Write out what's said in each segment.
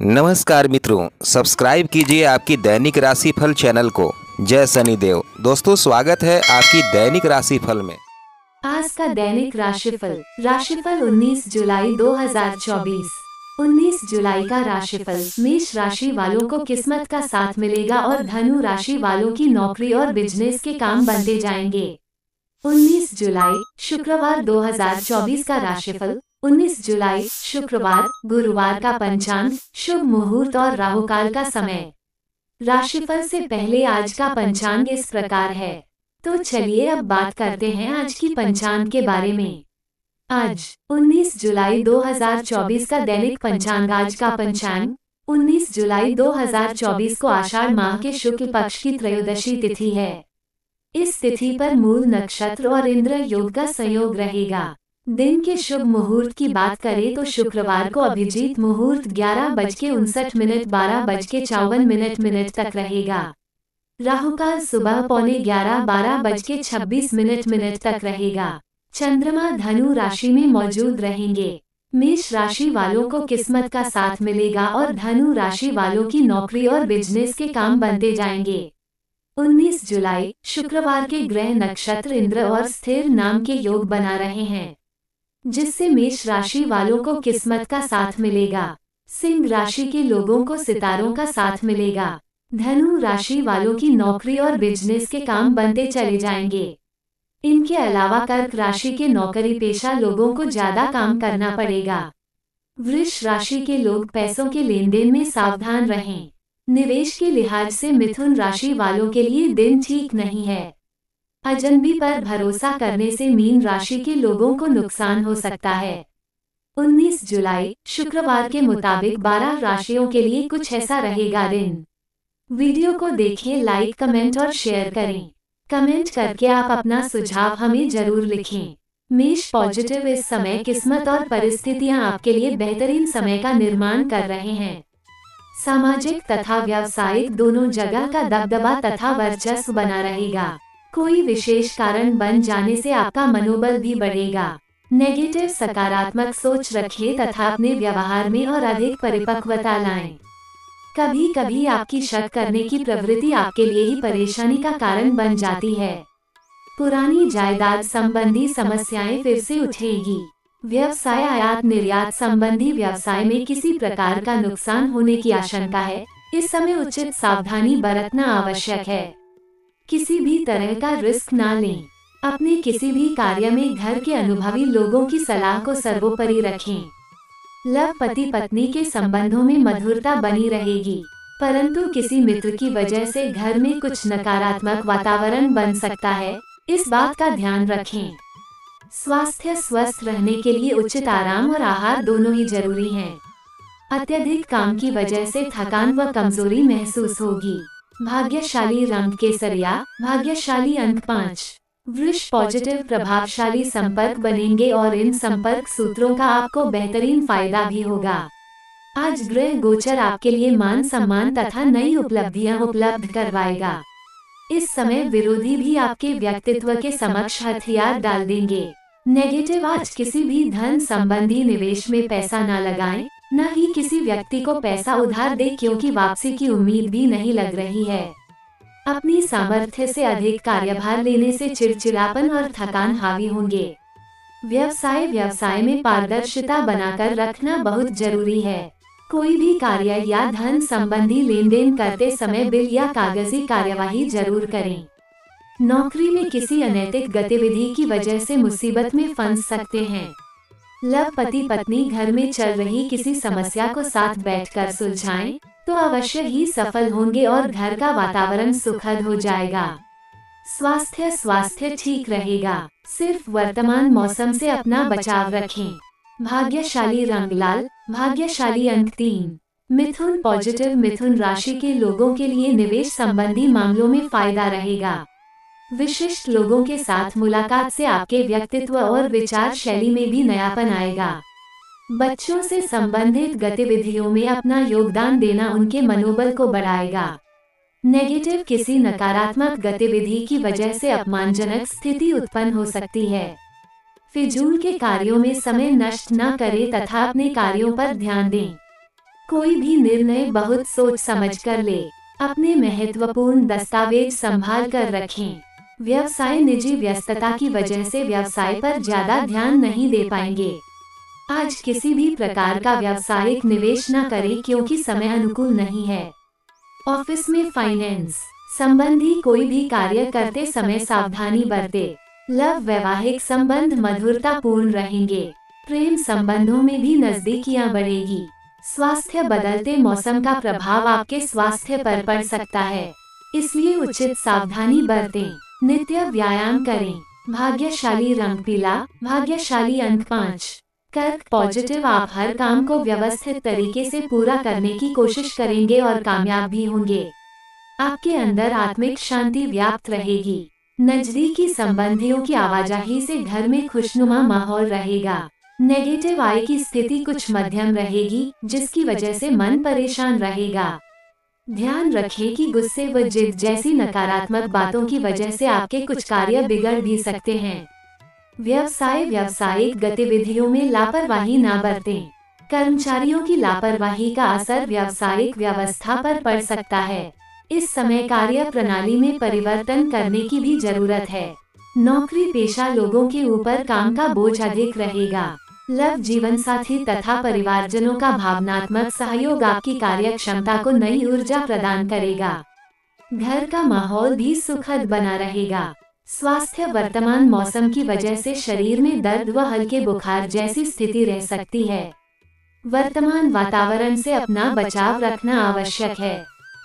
नमस्कार मित्रों, सब्सक्राइब कीजिए आपकी दैनिक राशिफल चैनल को। जय शनिदेव। दोस्तों, स्वागत है आपकी दैनिक राशिफल में। आज का दैनिक राशिफल 19 जुलाई 2024। 19 जुलाई का राशिफल। मेष राशि वालों को किस्मत का साथ मिलेगा और धनु राशि वालों की नौकरी और बिजनेस के काम बनते जाएंगे। 19 जुलाई शुक्रवार 2024 का राशिफल। 19 जुलाई शुक्रवार गुरुवार का पंचांग, शुभ मुहूर्त और राहुकाल का समय। राशिफल से पहले आज का पंचांग इस प्रकार है। तो चलिए अब बात करते हैं आज की पंचांग के बारे में। आज 19 जुलाई 2024 का दैनिक पंचांग। आज का पंचांग 19 जुलाई 2024 को आषाढ़ माह के शुक्ल पक्ष की त्रयोदशी तिथि है। इस तिथि पर मूल नक्षत्र और इंद्र योग का संयोग रहेगा। दिन के शुभ मुहूर्त की बात करें तो शुक्रवार को अभिजीत मुहूर्त 11:59 12:54 तक रहेगा। राहुकाल सुबह 11:45 12:26 तक रहेगा। चंद्रमा धनु राशि में मौजूद रहेंगे। मेष राशि वालों को किस्मत का साथ मिलेगा और धनु राशि वालों की नौकरी और बिजनेस के काम बनते जाएंगे। 19 जुलाई शुक्रवार के ग्रह नक्षत्र इंद्र और स्थिर नाम के योग बना रहे हैं, जिससे मेष राशि वालों को किस्मत का साथ मिलेगा। सिंह राशि के लोगों को सितारों का साथ मिलेगा। धनु राशि वालों की नौकरी और बिजनेस के काम बनते चले जाएंगे। इनके अलावा कर्क राशि के नौकरी पेशा लोगों को ज्यादा काम करना पड़ेगा। वृष राशि के लोग पैसों के लेन देन में सावधान रहें। निवेश के लिहाज से मिथुन राशि वालों के लिए दिन ठीक नहीं है। अजनबी पर भरोसा करने से मीन राशि के लोगों को नुकसान हो सकता है। 19 जुलाई शुक्रवार के मुताबिक 12 राशियों के लिए कुछ ऐसा रहेगा दिन। वीडियो को देखें, लाइक, कमेंट और शेयर करें। कमेंट करके आप अपना सुझाव हमें जरूर लिखें। मेष पॉजिटिव। इस समय किस्मत और परिस्थितियां आपके लिए बेहतरीन समय का निर्माण कर रहे हैं। सामाजिक तथा व्यावसायिक दोनों जगह का दबदबा तथा वर्चस्व बना रहेगा। कोई विशेष कारण बन जाने से आपका मनोबल भी बढ़ेगा। नेगेटिव सकारात्मक सोच रखिए तथा अपने व्यवहार में और अधिक परिपक्वता लाएं। कभी कभी आपकी शक करने की प्रवृत्ति आपके लिए ही परेशानी का कारण बन जाती है। पुरानी जायदाद संबंधी समस्याएं फिर से उठेगी। व्यवसाय आयात निर्यात संबंधी व्यवसाय में किसी प्रकार का नुकसान होने की आशंका है। इस समय उचित सावधानी बरतना आवश्यक है। किसी भी तरह का रिस्क ना लें। अपने किसी भी कार्य में घर के अनुभवी लोगों की सलाह को सर्वोपरि रखें। लव पति पत्नी के संबंधों में मधुरता बनी रहेगी, परंतु किसी मित्र की वजह से घर में कुछ नकारात्मक वातावरण बन सकता है, इस बात का ध्यान रखें। स्वास्थ्य स्वस्थ रहने के लिए उचित आराम और आहार दोनों ही जरूरी हैं। अत्यधिक काम की वजह से थकान व कमजोरी महसूस होगी। भाग्यशाली रंग केसरिया। भाग्यशाली अंक 5। वृष पॉजिटिव। प्रभावशाली संपर्क बनेंगे और इन संपर्क सूत्रों का आपको बेहतरीन फायदा भी होगा। आज ग्रह गोचर आपके लिए मान सम्मान तथा नई उपलब्धियां उपलब्ध करवाएगा। इस समय विरोधी भी आपके व्यक्तित्व के समक्ष हथियार डाल देंगे। नेगेटिव। आज किसी भी धन संबंधी निवेश में पैसा न लगाएं, न ही किसी व्यक्ति को पैसा उधार दे, क्योंकि वापसी की उम्मीद भी नहीं लग रही है। अपनी सामर्थ्य से अधिक कार्यभार लेने से चिड़चिड़ापन और थकान हावी होंगे। व्यवसाय में पारदर्शिता बनाकर रखना बहुत जरूरी है। कोई भी कार्य या धन संबंधी लेन देन करते समय बिल या कागजी कार्यवाही जरूर करें। नौकरी में किसी अनैतिक गतिविधि की वजह से मुसीबत में फंस सकते हैं। लव पति पत्नी घर में चल रही किसी समस्या को साथ बैठकर सुलझाएं तो अवश्य ही सफल होंगे और घर का वातावरण सुखद हो जाएगा। स्वास्थ्य ठीक रहेगा। सिर्फ वर्तमान मौसम से अपना बचाव रखें। भाग्यशाली रंग लाल। भाग्यशाली अंक 3। मिथुन पॉजिटिव। मिथुन राशि के लोगों के लिए निवेश संबंधी मामलों में फायदा रहेगा। विशिष्ट लोगों के साथ मुलाकात से आपके व्यक्तित्व और विचार शैली में भी नयापन आएगा। बच्चों से संबंधित गतिविधियों में अपना योगदान देना उनके मनोबल को बढ़ाएगा। नेगेटिव। किसी नकारात्मक गतिविधि की वजह से अपमानजनक स्थिति उत्पन्न हो सकती है। फिजूल के कार्यों में समय नष्ट न करें तथा अपने कार्यों पर ध्यान दें। कोई भी निर्णय बहुत सोच समझ कर ले। अपने महत्वपूर्ण दस्तावेज संभाल कर रखें। व्यवसाय निजी व्यस्तता की वजह से व्यवसाय पर ज्यादा ध्यान नहीं दे पाएंगे। आज किसी भी प्रकार का व्यावसायिक निवेश न करें क्योंकि समय अनुकूल नहीं है। ऑफिस में फाइनेंस संबंधी कोई भी कार्य करते समय सावधानी बरतें। लव वैवाहिक संबंध मधुरता पूर्ण रहेंगे। प्रेम संबंधों में भी नजदीकियां बढ़ेगी। स्वास्थ्य बदलते मौसम का प्रभाव आपके स्वास्थ्य पर पड़ सकता है, इसलिए उचित सावधानी बरतें। नित्य व्यायाम करें। भाग्यशाली रंग पीला, भाग्यशाली अंक 5। कर्क पॉजिटिव, आप हर काम को व्यवस्थित तरीके से पूरा करने की कोशिश करेंगे और कामयाब भी होंगे। आपके अंदर आत्मिक शांति व्याप्त रहेगी। नजदीकी संबंधियों की आवाजाही से घर में खुशनुमा माहौल रहेगा। नेगेटिव आय की स्थिति कुछ मध्यम रहेगी, जिसकी वजह से मन परेशान रहेगा। ध्यान रखें कि गुस्से व जिद जैसी नकारात्मक बातों की वजह से आपके कुछ कार्य बिगड़ भी सकते हैं। व्यावसायिक गतिविधियों में लापरवाही न बरतें। कर्मचारियों की लापरवाही का असर व्यावसायिक व्यवस्था पर पड़ सकता है। इस समय कार्य प्रणाली में परिवर्तन करने की भी जरूरत है। नौकरी पेशा लोगों के ऊपर काम का बोझ अधिक रहेगा। लव जीवन साथी तथा परिवारजनों का भावनात्मक सहयोग आपकी कार्य क्षमता को नई ऊर्जा प्रदान करेगा। घर का माहौल भी सुखद बना रहेगा। स्वास्थ्य वर्तमान मौसम की वजह से शरीर में दर्द व हल्के बुखार जैसी स्थिति रह सकती है। वर्तमान वातावरण से अपना बचाव रखना आवश्यक है।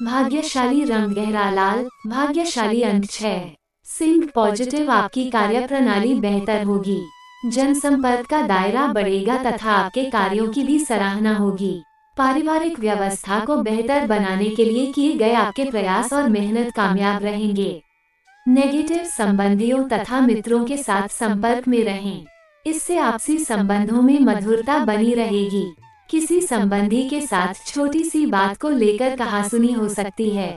भाग्यशाली रंग गहरा लाल, भाग्यशाली अंक 6। सिंह पॉजिटिव, आपकी कार्य प्रणाली बेहतर होगी। जनसंपर्क का दायरा बढ़ेगा तथा आपके कार्यों की भी सराहना होगी। पारिवारिक व्यवस्था को बेहतर बनाने के लिए किए गए आपके प्रयास और मेहनत कामयाब रहेंगे। नेगेटिव संबंधियों तथा मित्रों के साथ संपर्क में रहें। इससे आपसी संबंधों में मधुरता बनी रहेगी। किसी संबंधी के साथ छोटी सी बात को लेकर कहासुनी हो सकती है,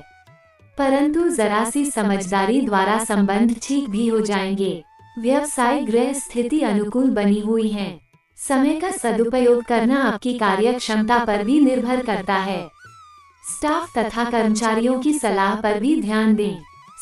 परंतु जरा सी समझदारी द्वारा संबंध ठीक भी हो जाएंगे। व्यवसाय गृह स्थिति अनुकूल बनी हुई है। समय का सदुपयोग करना आपकी कार्य क्षमता पर भी निर्भर करता है। स्टाफ तथा कर्मचारियों की सलाह पर भी ध्यान दें।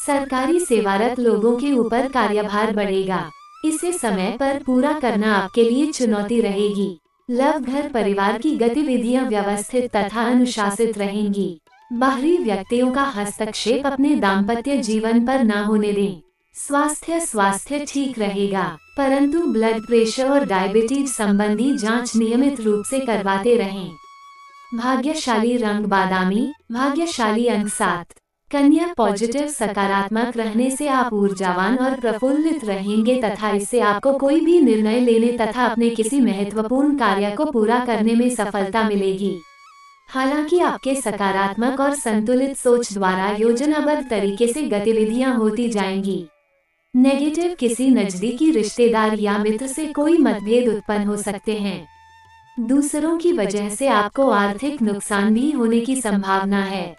सरकारी सेवारत लोगों के ऊपर कार्यभार बढ़ेगा। इसे समय पर पूरा करना आपके लिए चुनौती रहेगी। लव घर परिवार की गतिविधियां व्यवस्थित तथा अनुशासित रहेंगी। बाहरी व्यक्तियों का हस्तक्षेप अपने दाम्पत्य जीवन पर न होने दें। स्वास्थ्य ठीक रहेगा, परंतु ब्लड प्रेशर और डायबिटीज संबंधी जांच नियमित रूप से करवाते रहें। भाग्यशाली रंग बादामी, भाग्यशाली अंक 7। कन्या पॉजिटिव, सकारात्मक रहने से आप ऊर्जावान और प्रफुल्लित रहेंगे तथा इससे आपको कोई भी निर्णय लेने तथा अपने किसी महत्वपूर्ण कार्य को पूरा करने में सफलता मिलेगी। हालांकि आपके सकारात्मक और संतुलित सोच द्वारा योजनाबद्ध तरीके से गतिविधियां होती जाएंगी। नेगेटिव, किसी नजदीकी रिश्तेदार या मित्र से कोई मतभेद उत्पन्न हो सकते हैं। दूसरों की वजह से आपको आर्थिक नुकसान भी होने की संभावना है,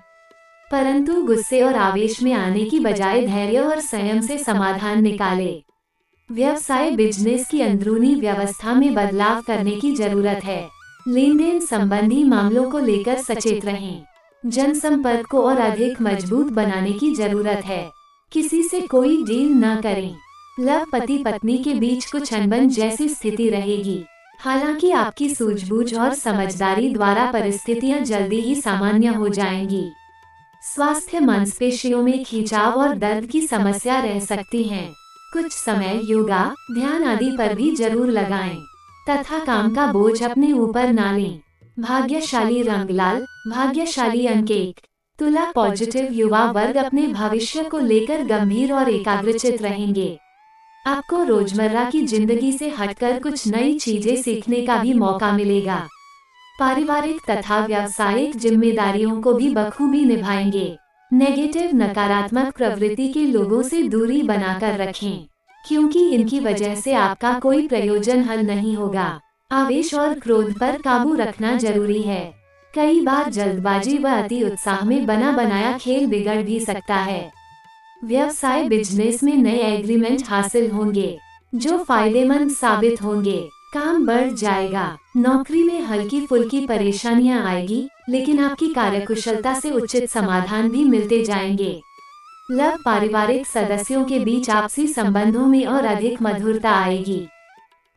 परंतु गुस्से और आवेश में आने की बजाय धैर्य और संयम से समाधान निकाले। व्यवसाय बिजनेस की अंदरूनी व्यवस्था में बदलाव करने की जरूरत है। लेन देन संबंधी मामलों को लेकर सचेत रहें। जनसंपर्क को और अधिक मजबूत बनाने की जरूरत है। किसी से कोई डील न करें। लव पति पत्नी के बीच कुछ अनबन जैसी स्थिति रहेगी। हालांकि आपकी सूझबूझ और समझदारी द्वारा परिस्थितियां जल्दी ही सामान्य हो जाएंगी। स्वास्थ्य मांसपेशियों में खिंचाव और दर्द की समस्या रह सकती है। कुछ समय योगा, ध्यान आदि पर भी जरूर लगाएं तथा काम का बोझ अपने ऊपर ना लें। भाग्यशाली रंग लाल, भाग्यशाली अंक 1। तुला पॉजिटिव, युवा वर्ग अपने भविष्य को लेकर गंभीर और एकाग्रचित रहेंगे। आपको रोजमर्रा की जिंदगी से हटकर कुछ नई चीजें सीखने का भी मौका मिलेगा। पारिवारिक तथा व्यावसायिक जिम्मेदारियों को भी बखूबी निभाएंगे। नेगेटिव, नकारात्मक प्रवृत्ति के लोगों से दूरी बनाकर रखें, क्योंकि इनकी वजह से आपका कोई प्रयोजन हल नहीं होगा। आवेश और क्रोध पर काबू रखना जरूरी है। कई बार जल्दबाजी व अति उत्साह में बना बनाया खेल बिगड़ भी सकता है। व्यवसाय बिजनेस में नए एग्रीमेंट हासिल होंगे, जो फायदेमंद साबित होंगे। काम बढ़ जाएगा। नौकरी में हल्की फुल्की परेशानियां आएगी, लेकिन आपकी कार्यकुशलता से उचित समाधान भी मिलते जाएंगे। लव पारिवारिक सदस्यों के बीच आपसी संबंधों में और अधिक मधुरता आएगी।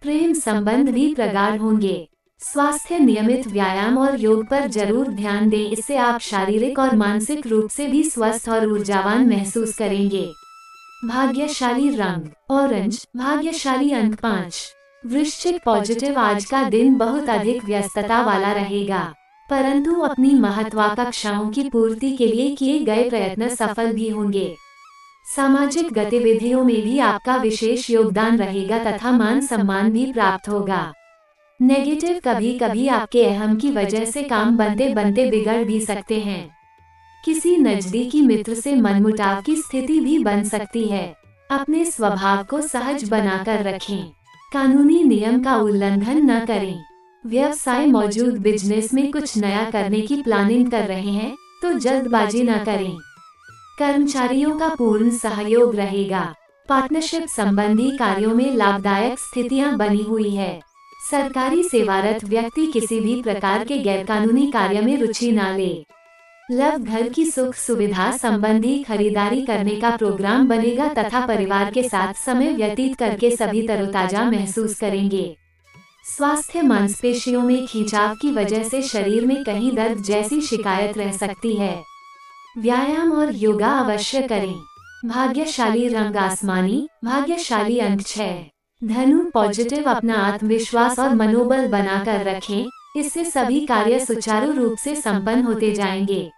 प्रेम संबंध भी प्रगाढ़ होंगे। स्वास्थ्य नियमित व्यायाम और योग पर जरूर ध्यान दें, इससे आप शारीरिक और मानसिक रूप से भी स्वस्थ और ऊर्जावान महसूस करेंगे। भाग्यशाली रंग ऑरेंज, भाग्यशाली अंक 5। वृश्चिक पॉजिटिव, आज का दिन बहुत अधिक व्यस्तता वाला रहेगा, परंतु अपनी महत्वाकांक्षाओं की पूर्ति के लिए किए गए प्रयत्न सफल भी होंगे। सामाजिक गतिविधियों में भी आपका विशेष योगदान रहेगा तथा मान सम्मान भी प्राप्त होगा। नेगेटिव, कभी कभी आपके अहम की वजह से काम बनते बनते बिगड़ भी सकते हैं। किसी नजदीकी मित्र से मनमुटाव की स्थिति भी बन सकती है। अपने स्वभाव को सहज बनाकर रखें। कानूनी नियम का उल्लंघन न करें। व्यवसाय, मौजूद बिजनेस में कुछ नया करने की प्लानिंग कर रहे हैं तो जल्दबाजी न करें। कर्मचारियों का पूर्ण सहयोग रहेगा। पार्टनरशिप संबंधी कार्यों में लाभदायक स्थितियां बनी हुई है। सरकारी सेवारत व्यक्ति किसी भी प्रकार के गैरकानूनी कार्य में रुचि न ले। लव, घर की सुख सुविधा संबंधी खरीदारी करने का प्रोग्राम बनेगा तथा परिवार के साथ समय व्यतीत करके सभी तरोताजा महसूस करेंगे। स्वास्थ्य, मांसपेशियों में खिंचाव की वजह से शरीर में कहीं दर्द जैसी शिकायत रह सकती है। व्यायाम और योगा अवश्य करें। भाग्यशाली रंग आसमानी, भाग्यशाली अंक 6। धनु पॉजिटिव, अपना आत्मविश्वास और मनोबल बनाकर रखें, इससे सभी कार्य सुचारू रूप से संपन्न होते जाएंगे।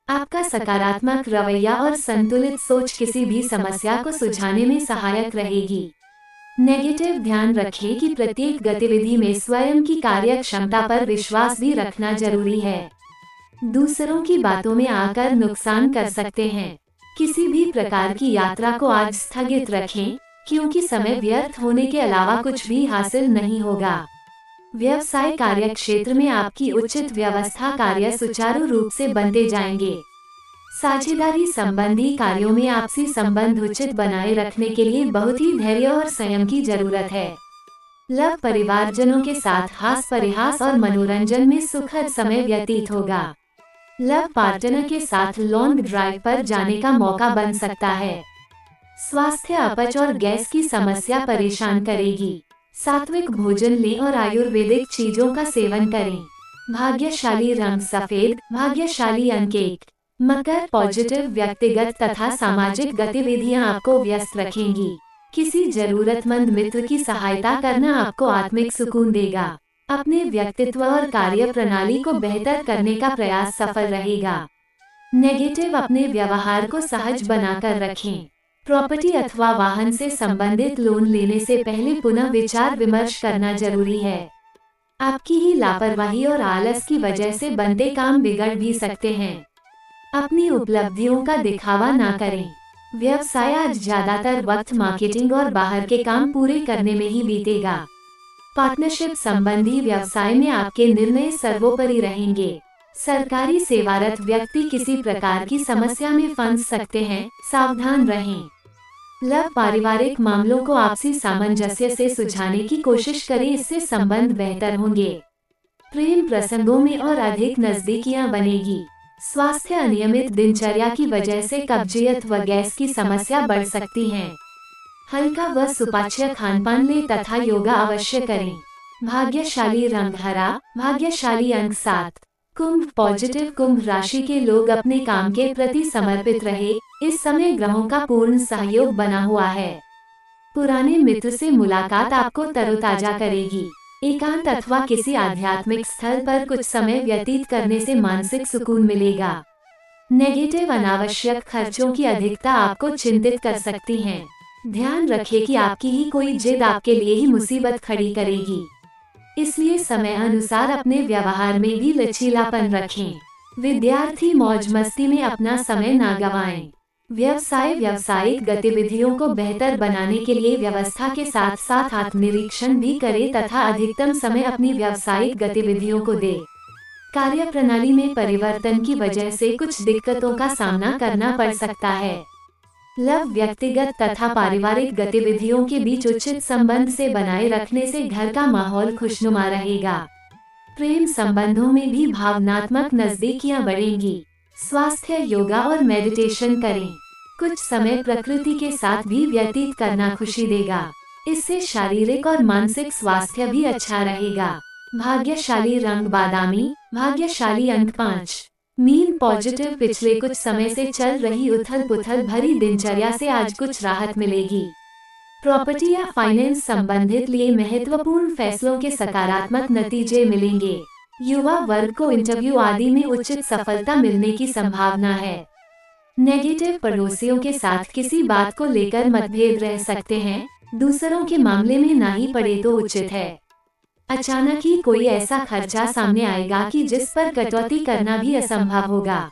आपका सकारात्मक रवैया और संतुलित सोच किसी भी समस्या को सुलझाने में सहायक रहेगी। नेगेटिव, ध्यान रखें कि प्रत्येक गतिविधि में स्वयं की कार्य क्षमता पर विश्वास भी रखना जरूरी है। दूसरों की बातों में आकर नुकसान कर सकते हैं। किसी भी प्रकार की यात्रा को आज स्थगित रखें, क्योंकि समय व्यर्थ होने के अलावा कुछ भी हासिल नहीं होगा। व्यवसाय, कार्य क्षेत्र में आपकी उचित व्यवस्था कार्य सुचारू रूप से बनते जाएंगे। साझेदारी संबंधी कार्यों में आपसी संबंध उचित बनाए रखने के लिए बहुत ही धैर्य और संयम की जरूरत है। लव, परिवारजनों के साथ हास परिहास और मनोरंजन में सुखद समय व्यतीत होगा। लव पार्टनर के साथ लॉन्ग ड्राइव पर जाने का मौका बन सकता है। स्वास्थ्य, अपच और गैस की समस्या परेशान करेगी। सात्विक भोजन लें और आयुर्वेदिक चीजों का सेवन करें। भाग्यशाली रंग सफेद, भाग्यशाली अंक 1। मकर पॉजिटिव, व्यक्तिगत तथा सामाजिक गतिविधियां आपको व्यस्त रखेंगी। किसी जरूरतमंद मित्र की सहायता करना आपको आत्मिक सुकून देगा। अपने व्यक्तित्व और कार्य प्रणाली को बेहतर करने का प्रयास सफल रहेगा। नेगेटिव, अपने व्यवहार को सहज बनाकर रखें। प्रॉपर्टी अथवा वाहन से संबंधित लोन लेने से पहले पुनः विचार विमर्श करना जरूरी है। आपकी ही लापरवाही और आलस की वजह से बनते काम बिगड़ भी सकते हैं। अपनी उपलब्धियों का दिखावा ना करें। व्यवसाय, आज ज्यादातर वक्त मार्केटिंग और बाहर के काम पूरे करने में ही बीतेगा। पार्टनरशिप संबंधी व्यवसाय में आपके निर्णय सर्वोपरि रहेंगे। सरकारी सेवारत व्यक्ति किसी प्रकार की समस्या में फंस सकते हैं, सावधान रहें। लव, पारिवारिक मामलों को आपसी सामंजस्य से सुलझाने की कोशिश करें, इससे संबंध बेहतर होंगे। प्रेम प्रसंगों में और अधिक नजदीकियां बनेगी। स्वास्थ्य, अनियमित दिनचर्या की वजह से कब्जियत व गैस की समस्या बढ़ सकती है। हल्का व सुपाच्य खानपान लें तथा योगा अवश्य करें। भाग्यशाली रंग हरा, भाग्यशाली अंक 7। कुंभ पॉजिटिव, कुंभ राशि के लोग अपने काम के प्रति समर्पित रहे। इस समय ग्रहों का पूर्ण सहयोग बना हुआ है। पुराने मित्र से मुलाकात आपको तरोताजा करेगी। एकांत अथवा किसी आध्यात्मिक स्थल पर कुछ समय व्यतीत करने से मानसिक सुकून मिलेगा। नेगेटिव, अनावश्यक खर्चों की अधिकता आपको चिंतित कर सकती है। ध्यान रखें कि आपकी ही कोई जिद आपके लिए ही मुसीबत खड़ी करेगी, इसलिए समय अनुसार अपने व्यवहार में भी लचीलापन रखें। विद्यार्थी, मौज मस्ती में अपना समय ना गवाएं। व्यवसाय, व्यावसायिक गतिविधियों को बेहतर बनाने के लिए व्यवस्था के साथ साथ आत्मनिरीक्षण भी करें तथा अधिकतम समय अपनी व्यावसायिक गतिविधियों को दें। कार्य प्रणाली में परिवर्तन की वजह से कुछ दिक्कतों का सामना करना पड़ सकता है। लव, व्यक्तिगत तथा पारिवारिक गतिविधियों के बीच उचित संबंध से बनाए रखने से घर का माहौल खुशनुमा रहेगा। प्रेम संबंधों में भी भावनात्मक नजदीकियां बढ़ेंगी। स्वास्थ्य, योगा और मेडिटेशन करें। कुछ समय प्रकृति के साथ भी व्यतीत करना खुशी देगा। इससे शारीरिक और मानसिक स्वास्थ्य भी अच्छा रहेगा। भाग्यशाली रंग बादामी। भाग्यशाली अंक 5। Mean positive. पिछले कुछ समय से चल रही उथल पुथल भरी दिनचर्या से आज कुछ राहत मिलेगी। प्रॉपर्टी या फाइनेंस संबंधित लिए महत्वपूर्ण फैसलों के सकारात्मक नतीजे मिलेंगे। युवा वर्ग को इंटरव्यू आदि में उचित सफलता मिलने की संभावना है। नेगेटिव पड़ोसियों के साथ किसी बात को लेकर मतभेद रह सकते हैं। दूसरों के मामले में ना ही पड़े तो उचित है। अचानक ही कोई ऐसा खर्चा सामने आएगा कि जिस पर कटौती करना भी असंभव होगा।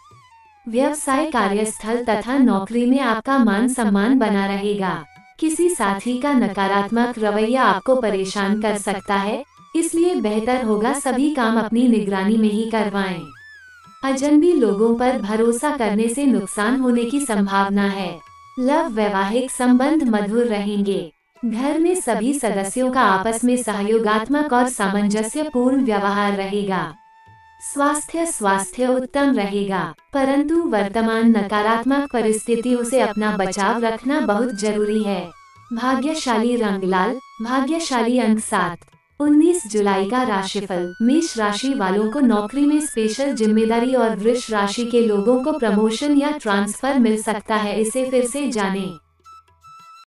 व्यवसाय, कार्यस्थल तथा नौकरी में आपका मान सम्मान बना रहेगा। किसी साथी का नकारात्मक रवैया आपको परेशान कर सकता है, इसलिए बेहतर होगा सभी काम अपनी निगरानी में ही करवाएं। अजनबी लोगों पर भरोसा करने से नुकसान होने की संभावना है। लव, वैवाहिक संबंध मधुर रहेंगे। घर में सभी सदस्यों का आपस में सहयोगात्मक और सामंजस्यपूर्ण व्यवहार रहेगा। स्वास्थ्य उत्तम रहेगा, परंतु वर्तमान नकारात्मक परिस्थितियों से अपना बचाव रखना बहुत जरूरी है। भाग्यशाली रंग लाल। भाग्यशाली अंक 7। 19 जुलाई का राशिफल। मेष राशि वालों को नौकरी में स्पेशल जिम्मेदारी और वृष राशि के लोगों को प्रमोशन या ट्रांसफर मिल सकता है। इसे फिर से जानें।